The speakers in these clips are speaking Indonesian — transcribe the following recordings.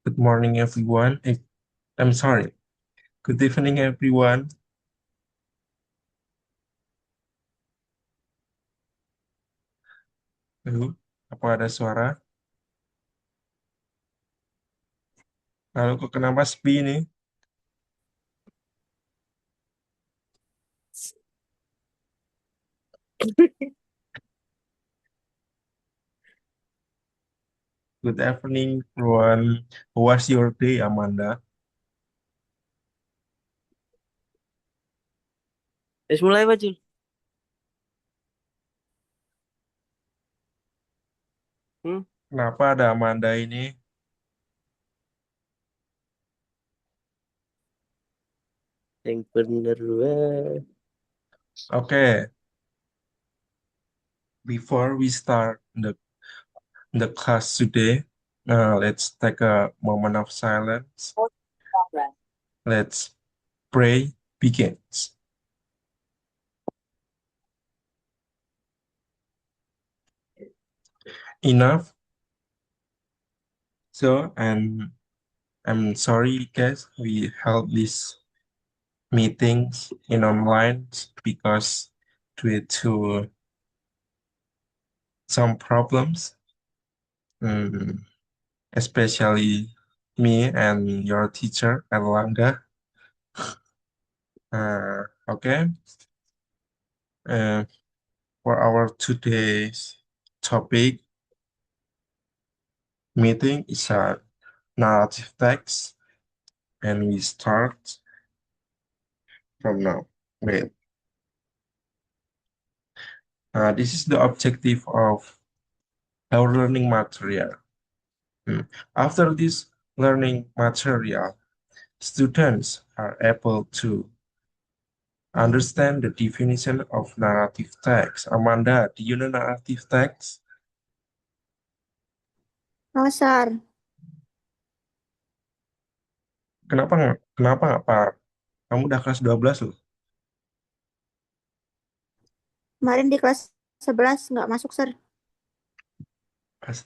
Good morning, everyone. I'm sorry. Good evening, everyone. Halo, apa ada suara? Lalu kok kenapa sepi ini? Good evening, everyone. How was your day, Amanda? Terus mulai Pak Jul. Hmm, Kenapa ada Amanda ini? yang bener weh. Okay, before we start the class today, let's take a moment of silence. Let's pray begins. Enough. So, and I'm sorry, guys, we held this meetings in online because due to some problems, mm, especially me and your teacher Erlangga. Okay, uh, for our today's topic meeting is a narrative text, and we start from now. Wait, this is the objective of our learning material. Mm. After this learning material, students are able to understand the definition of narrative text. Amanda, do you know narrative text? Pasar. Kenapa nggak par? Kamu udah kelas 12 loh. Kemarin di kelas 11 nggak masuk, Sir. As-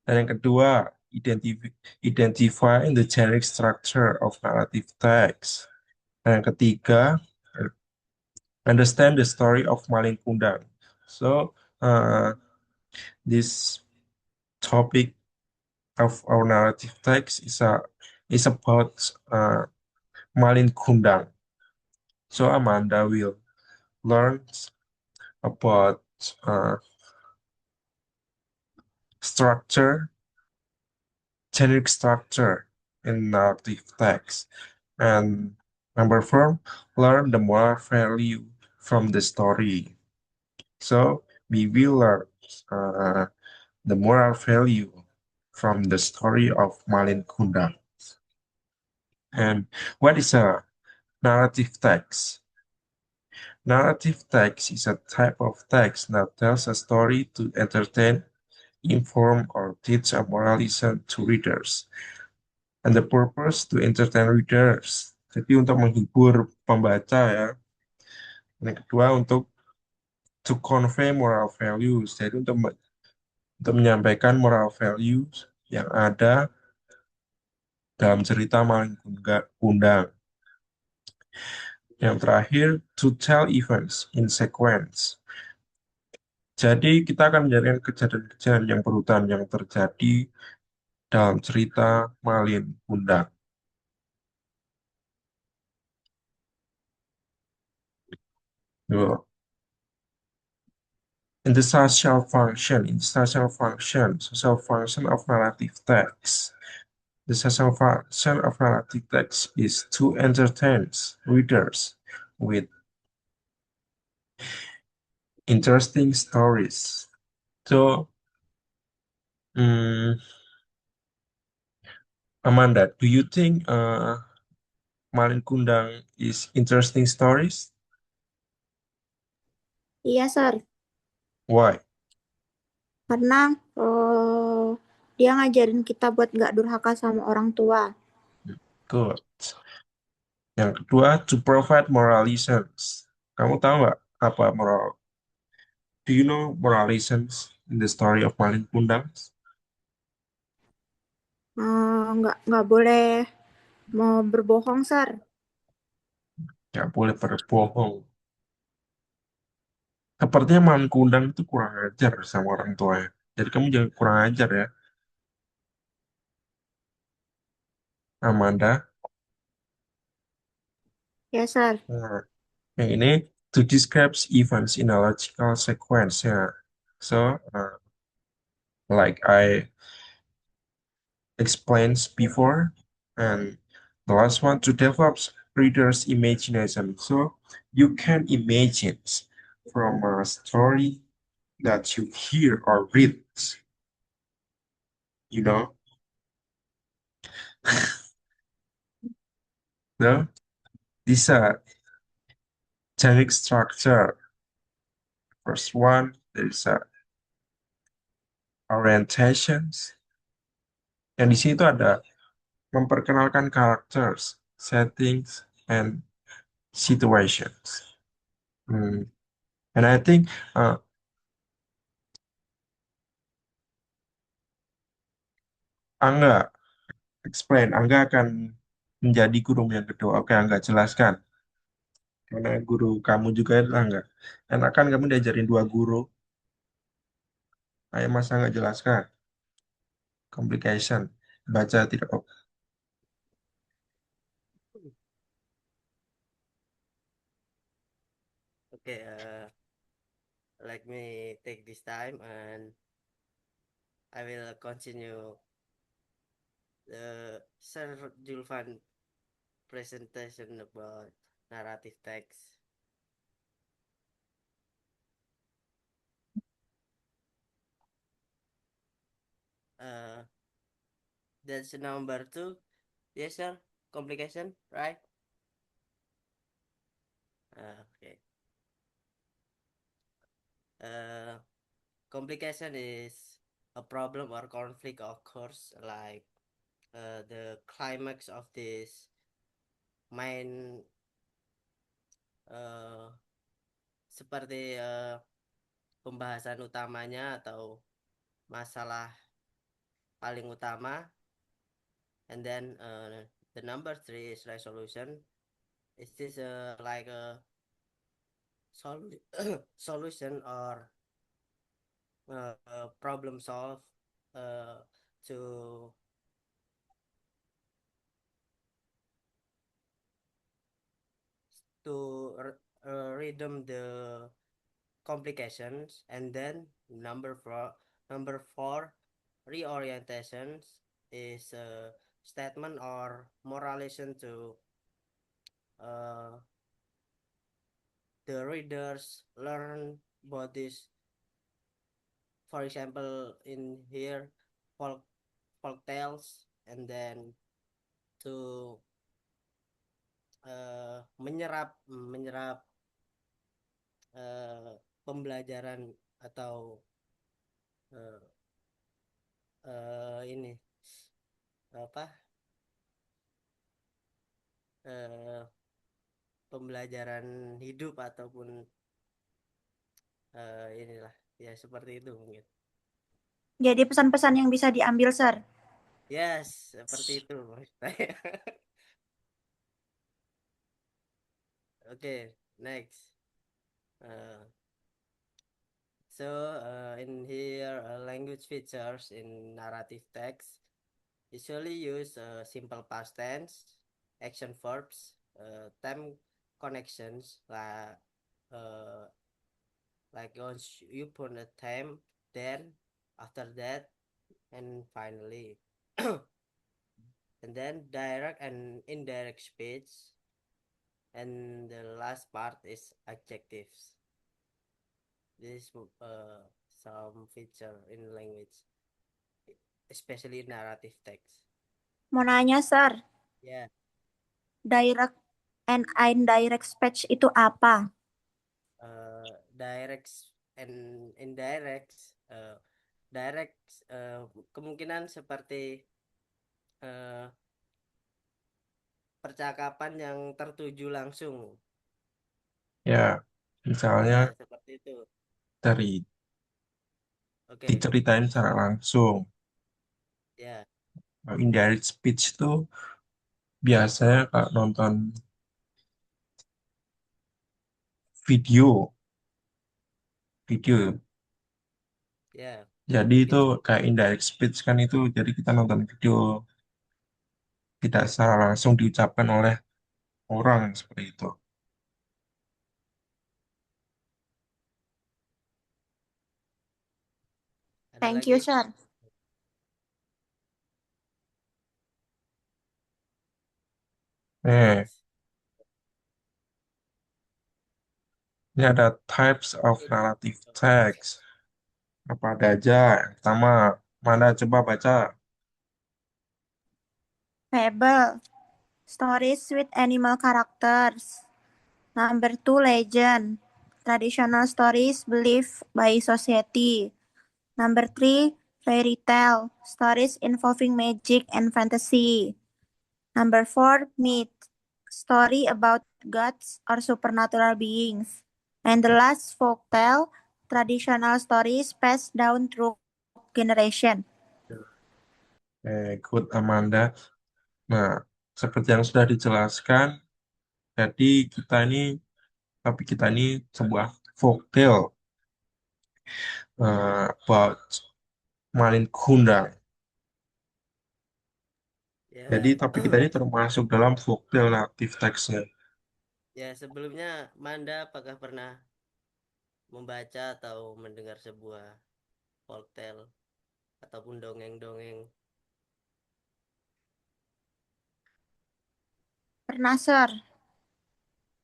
Dan yang kedua, identify the generic structure of narrative text. Dan yang ketiga, understand the story of Malin Kundang. So, this topic of our narrative text is about Malin Kundang. So Amanda will learn about uh, structure, generic structure in narrative text, and number four, learn the moral value from the story. So we will learn uh, the moral value from the story of Malin Kundang. And what is a narrative text? Narrative text is a type of text that tells a story to entertain, inform, or teach a moral lesson to readers. And the purpose to entertain readers. Jadi untuk menghibur pembaca ya. Yang kedua untuk to convey moral values. Jadi untuk menyampaikan moral values yang ada dalam cerita Malin Kundang. Yang terakhir, to tell events in sequence. Jadi kita akan menjadikan kejadian-kejadian yang berurutan yang terjadi dalam cerita Malin Kundang. Tuh. Social function of narrative text. The social function of narrative text is to entertain readers with interesting stories. So, mm, Amanda, do you think Malin Kundang is interesting stories? Iya, Sir. Why? Karena dia ngajarin kita buat nggak durhaka sama orang tua. Good. Yang kedua, to provide moral lessons. Kamu tahu nggak apa moral? Do you know moral lessons in the story of Malin Kundang? Nggak boleh mau berbohong, Sir. Nggak boleh berbohong. Sepertinya Mam Kundang itu kurang ajar sama orang tuanya. Jadi kamu jangan kurang ajar ya, Amanda. Ya, Sir. Nah, yang ini to describe events in a logical sequence ya. So, like I explained before, and the last one to develop readers' imagination. So you can imagine from a story that you hear or read, you know. No, these are generic structure. First one, there's a orientations. Yang di sini tuh ada memperkenalkan characters, settings, and situations. Hmm. And I think Angga explain, Angga akan menjadi guru yang kedua. Oke, Angga jelaskan. Karena guru kamu juga adalah Angga. Enakan kamu diajarin dua guru. Ayo Mas Angga jelaskan. Complication. Baca tidak. Oh, Okay, let me take this time and I will continue the Sir Julfan presentation about narrative text. Uh, that's number two. Yes, sir. Complication, right? Okay. Uh, Complication is a problem or conflict occurs like the climax of this main uh, seperti pembahasan utamanya atau masalah paling utama, and then the number three is resolution. Is this like a solution or problem solve uh, to redeem the complications, and then number four reorientations is a statement or moralization to uh, the readers learn about this. For example, in here, folk folk tales, and then to menyerap menyerap pembelajaran atau uh, ini apa uh, pembelajaran hidup ataupun inilah ya seperti itu mungkin. Jadi pesan-pesan yang bisa diambil, Sir. Yes, seperti itu maksud saya. Okay, next. Uh, in here, language features in narrative text usually use simple past tense, action verbs, time connections uh, like once you put a time, then after that, and finally. And then direct and indirect speech, and the last part is adjectives. This some feature in language, especially in narrative text. Mau nanya, Sir. Yeah. Direct and indirect speech itu apa? Direct and indirect. Direct kemungkinan seperti uh, percakapan yang tertuju langsung. ya, misalnya Seperti itu. dari Oke. diceritain secara langsung. Ya. Indirect speech itu biasanya kalau nonton video, video. Ya, Jadi itu mungkin kayak indirect speech kan itu, jadi kita nonton video tidak secara langsung diucapkan oleh orang seperti itu. ada Thank lagi. you, sir. Eh, Next. ini ada types of narrative text. Apa ada aja? Yang pertama, mana coba baca? Fable. Stories with animal characters. Number two, legend. Traditional stories believed by society. Number three, fairy tale. Stories involving magic and fantasy. Number four, myth. Story about gods or supernatural beings. And the last, folk tale. Traditional stories passed down through generation. Good Amanda. Nah, seperti yang sudah dijelaskan, jadi tapi kita ini sebuah folktale about Malin Kundang. Jadi Ya, topik kita ini termasuk dalam folktale native text-nya. ya sebelumnya Manda apakah pernah membaca atau mendengar sebuah folktale ataupun dongeng-dongeng? Pernah, Sir.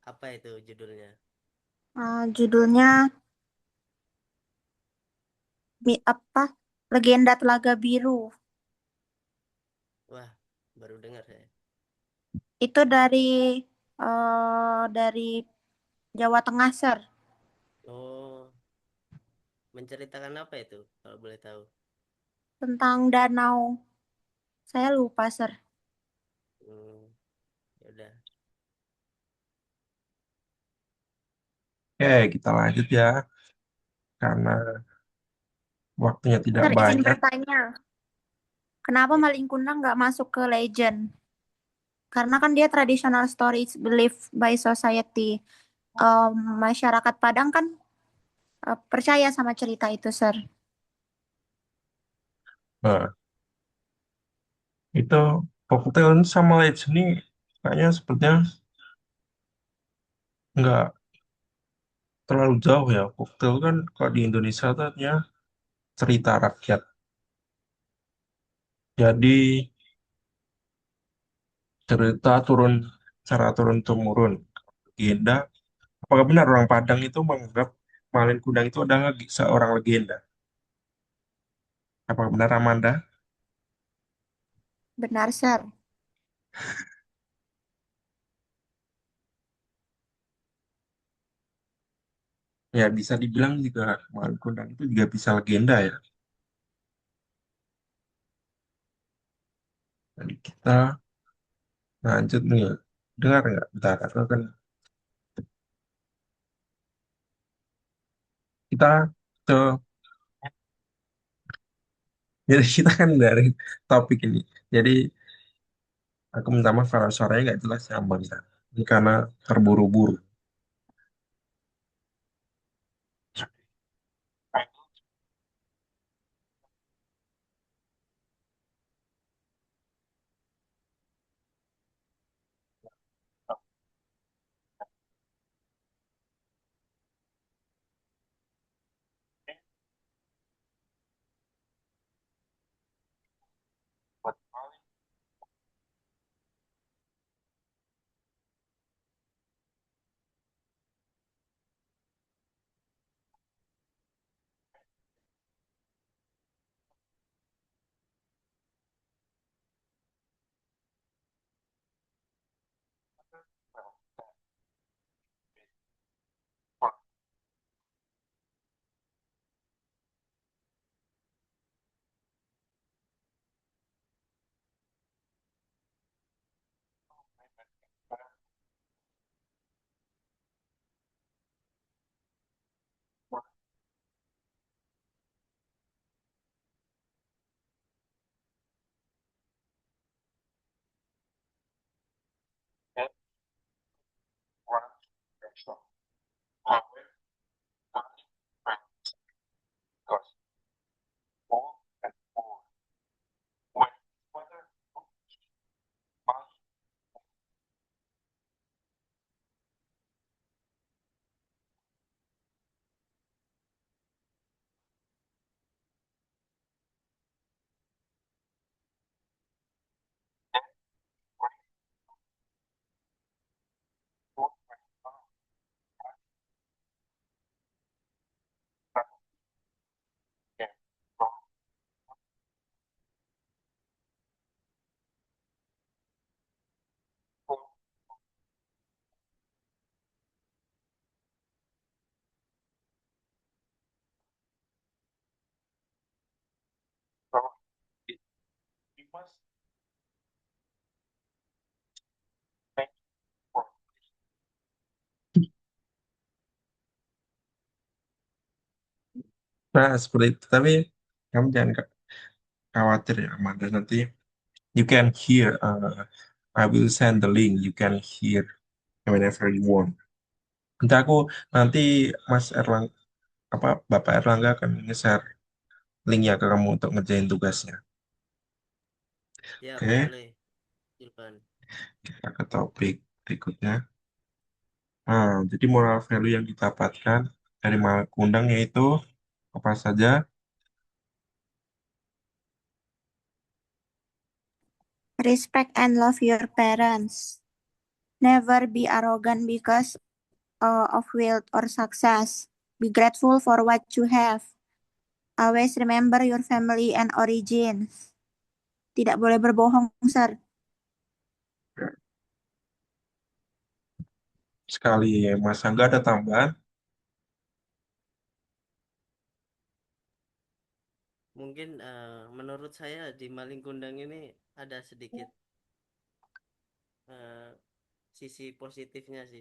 Apa itu judulnya? Judulnya apa? Legenda Telaga Biru. Wah, baru dengar saya. Itu dari Jawa Tengah, Sir. Oh, menceritakan apa itu kalau boleh tahu? Tentang danau. Saya lupa, Sir. Hmm, ya udah. Oke, kita lanjut ya. Karena waktunya tidak Sir, izin banyak. bertanya. Kenapa Ya, Malin Kundang nggak masuk ke legend? Karena kan dia traditional stories believed by society. Masyarakat Padang kan percaya sama cerita itu, Sir. Nah, itu folktale sama legend ini kayaknya sepertinya nggak terlalu jauh ya. Folktale kan kalau di Indonesia tuh artinya cerita rakyat. Jadi cerita cara turun temurun. Legenda. Apakah benar orang Padang itu menganggap Malin Kundang itu adalah seorang legenda? Apakah benar Amanda? Benar, Sir. Ya bisa dibilang juga Malin Kundang itu juga bisa legenda ya. Jadi kita lanjut nih. Dengar nggak? Bentar, aku akan kita ke jadi kita kan dari topik ini. Jadi aku minta maaf kalau suaranya nggak jelas ya Bang. Ini karena terburu-buru. Nah, seperti itu. Tapi kamu jangan khawatir ya, Amanda. Nanti you can hear. I will send the link. You can hear whenever you want. Nanti Mas Erlang apa Bapak Erlangga akan nge-share linknya ke kamu untuk ngerjain tugasnya. Siap, Oke, boleh, Julvan. kita ke topik berikutnya. Nah, jadi moral value yang didapatkan dari Malakundang yaitu apa saja? Respect and love your parents. Never be arrogant because of wealth or success. Be grateful for what you have. Always remember your family and origins. Tidak boleh berbohong, sir. Sekali Mas Angga ada tambahan? Mungkin menurut saya di Maling Kundang ini ada sedikit eh, sisi positifnya sih,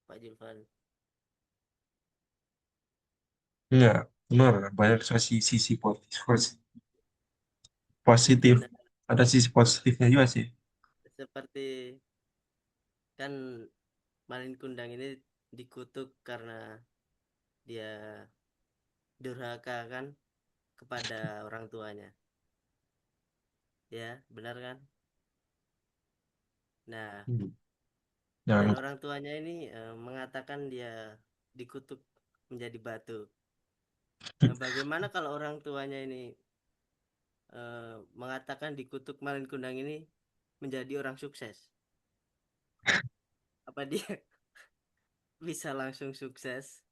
Pak Julvan. Iya, benar. Banyak sisi positif. Nah, Ada sisi positifnya juga sih. seperti kan Malin Kundang ini dikutuk karena dia durhaka kan kepada orang tuanya. Ya, benar kan? Nah, Hmm. dan Jangan orang tuanya ini mengatakan dia dikutuk menjadi batu. Nah, bagaimana kalau orang tuanya ini mengatakan dikutuk Malin Kundang ini menjadi orang sukses? Apa dia bisa langsung sukses?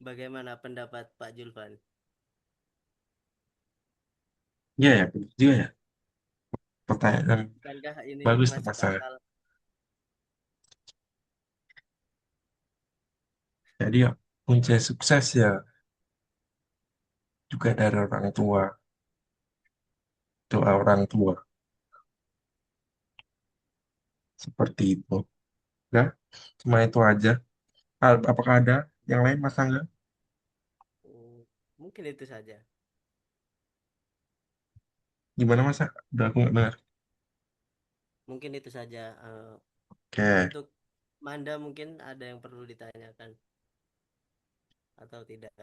Bagaimana pendapat Pak Julvan? Iya ya, benar juga ya. Pertanyaan Bukankah ini bagus tuh masuk Mas Angga. akal? Jadi ya, kunci sukses ya juga dari orang tua, doa orang tua seperti itu. Ya, cuma itu aja. Apakah ada yang lain Mas Angga? Hmm, mungkin itu saja. Gimana Mas? Udah aku nggak dengar. Mungkin itu saja. Oke. Untuk Manda mungkin ada yang perlu ditanyakan atau tidak?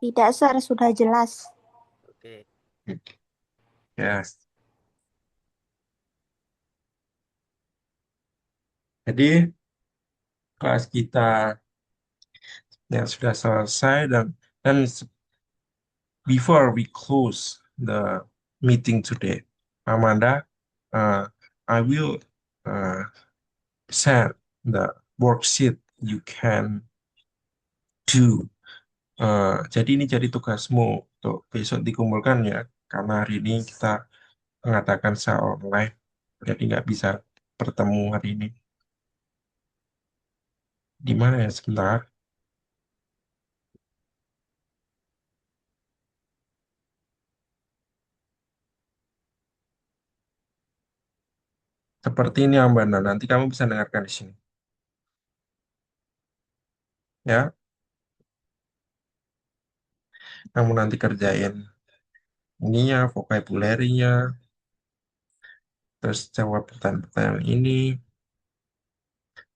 Tidak, sir. Sudah jelas. Oke. Yes. Jadi kelas kita yang sudah selesai dan before we close the meeting today, Amanda, uh, I will uh, send the worksheet you can do. Jadi ini jadi tugasmu untuk besok dikumpulkan ya, karena hari ini kita mengadakan secara online, jadi nggak bisa bertemu hari ini. Di mana ya sebentar? Seperti ini Amanda, nanti kamu bisa dengarkan di sini. Ya, kamu nanti kerjain ininya, vocabulary-nya, terus jawab pertanyaan-pertanyaan ini,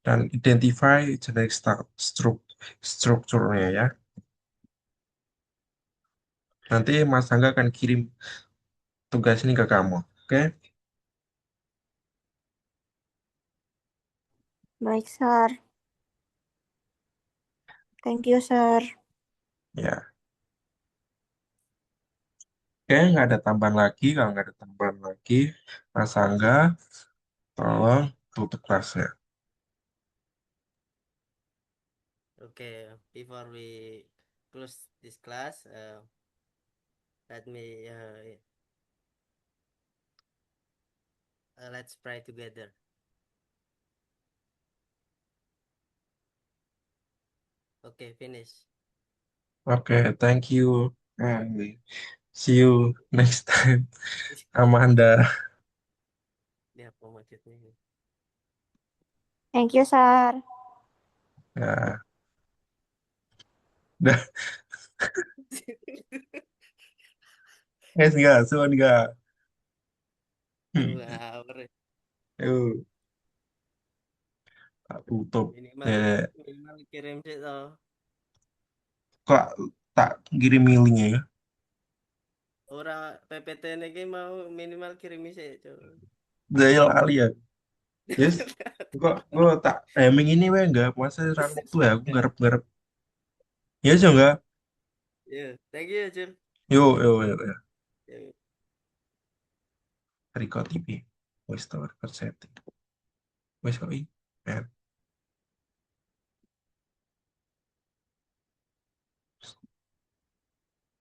dan identify generic strukturnya ya. Nanti Mas Angga akan kirim tugas ini ke kamu, oke? Baik, Sir. Thank you, Sir. Ya, oke, nggak ada tambahan lagi. Kalau nggak ada tambahan lagi, Mas Angga, tolong tutup kelasnya. Okay, before we close this class, let me let's pray together. Okay, finish. Oke, thank you, and see you next time, Amanda. Dia apa maksudnya? Thank you, Sir. Ya, dah, enggak, suan enggak. Ngawur. Yuk, tak tutup. Minimal Eh, minimal kirim sih toh. kok tak kirim linknya ya? Orang PPT ini mau minimal kirim sih, coy. Saya lali ya. Yes, kok tak timing ini weh enggak masa serang waktu ya aku ngarep-ngarep. Ya sih enggak. Yeah, thank you, Jul. Yuk, yuk, yuk, yuk. Yeah. Record TV. Wes, record setting. Wes kok ini.